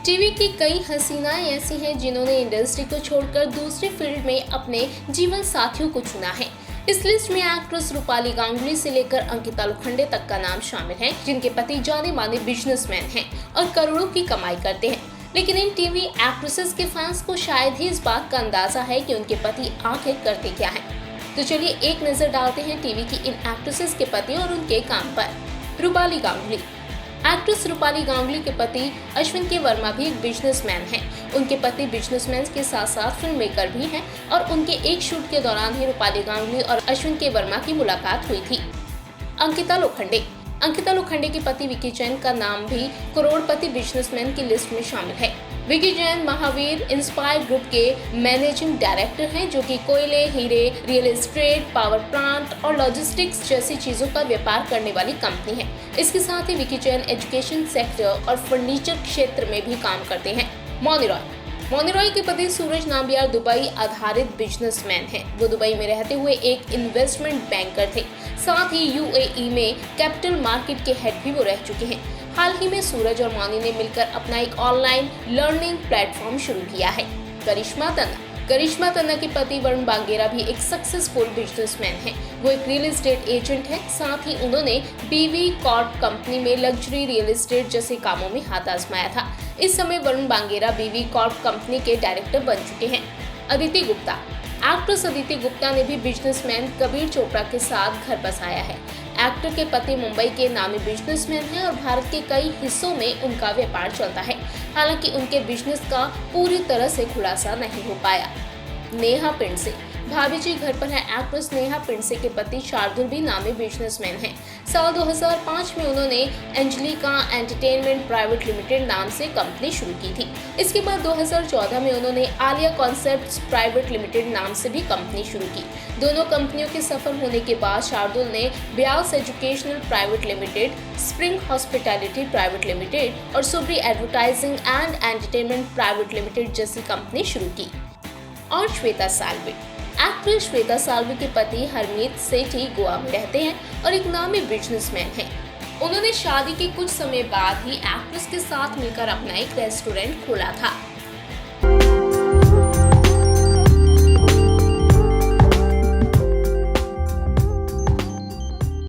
TV की कई हसीनाएं ऐसी हैं जिन्होंने इंडस्ट्री को छोड़कर दूसरे फील्ड में अपने जीवन साथियों को चुना है। इस लिस्ट में एक्ट्रेस रूपाली गांगुली से लेकर अंकिता लोखंडे तक का नाम शामिल है, जिनके पति जाने माने बिजनेसमैन हैं और करोड़ों की कमाई करते हैं। लेकिन इन टीवी एक्ट्रेसेस के फैंस को शायद ही इस बात का अंदाजा है कि उनके पति आखिर करते क्या हैं। तो चलिए एक नजर डालते हैं टीवी की इन एक्ट्रेसेस के पति और उनके काम पर। रूपाली गांगुली। एक्ट्रेस रूपाली गांगुली के पति अश्विन के वर्मा भी एक बिजनेसमैन हैं। उनके पति बिजनेसमैन के साथ साथ फिल्म मेकर भी हैं और उनके एक शूट के दौरान ही रूपाली गांगुली और अश्विन के वर्मा की मुलाकात हुई थी। अंकिता लोखंडे। अंकिता लोखंडे के पति विकी जैन का नाम भी करोड़पति बिजनेसमैन की लिस्ट में शामिल है। विकी जैन महावीर इंस्पायर ग्रुप के मैनेजिंग डायरेक्टर हैं, जो कि कोयले, हीरे, रियल एस्टेट, पावर प्लांट और लॉजिस्टिक्स जैसी चीजों का व्यापार करने वाली कंपनी है। इसके साथ ही विकी जैन एजुकेशन सेक्टर और फर्नीचर क्षेत्र में भी काम करते हैं। मौनी रॉय। मौनी रॉय के पति सूरज नाम्बियार दुबई आधारित बिजनेसमैन हैं। वो दुबई में रहते हुए एक इन्वेस्टमेंट बैंकर थे। साथ ही यूएई में कैपिटल मार्केट के हेड भी वो रह चुके हैं। हाल ही में सूरज और मौनी ने मिलकर अपना एक ऑनलाइन लर्निंग प्लेटफॉर्म शुरू किया है। करिश्मा तन्ना। करिश्मा तन्ना के पति वरुण बांगेरा भी एक सक्सेसफुल बिजनेसमैन हैं। वो एक रियल एस्टेट एजेंट हैं। साथ ही उन्होंने बीवी कॉर्प कंपनी में लग्जरी रियल एस्टेट जैसे कामों में हाथ आजमाया था। इस समय वरुण बांगेरा बीवी कॉर्प कंपनी के डायरेक्टर बन चुके हैं। अदिति गुप्ता। एक्ट्रेस अदिति गुप्ता ने भी बिजनेसमैन कबीर चोपड़ा के साथ घर बसाया है। एक्टर के पति मुंबई के नामी बिजनेसमैन हैं और भारत के कई हिस्सों में उनका व्यापार चलता है। हालांकि उनके बिजनेस का पूरी तरह से खुलासा नहीं हो पाया। नेहा पिंडसे। भाभी जी घर पर है। एक्ट्रेस नेहा पिंडसे के पति शार्दुल भी नामी बिजनेसमैन हैं। साल 2005 में उन्होंने एंजेलिका एंटरटेनमेंट प्राइवेट लिमिटेड नाम से कंपनी शुरू की थी। इसके बाद 2014 में उन्होंने आलिया कॉन्सेप्ट्स प्राइवेट लिमिटेड नाम से भी कंपनी शुरू की। दोनों कंपनियों के सफल होने के बाद शार्दुल ने Beas educational private limited, spring hospitality private limited और Subri advertising and entertainment private limited जैसी कंपनी शुरू की। और श्वेता साल्वे। एक्ट्रेस श्वेता साल्वे के पति हरमीत सेठी गोवा में रहते हैं और एक नामी बिजनेसमैन हैं। उन्होंने शादी के कुछ समय बाद ही एक्ट्रेस के साथ मिलकर अपना एक रेस्टोरेंट खोला था।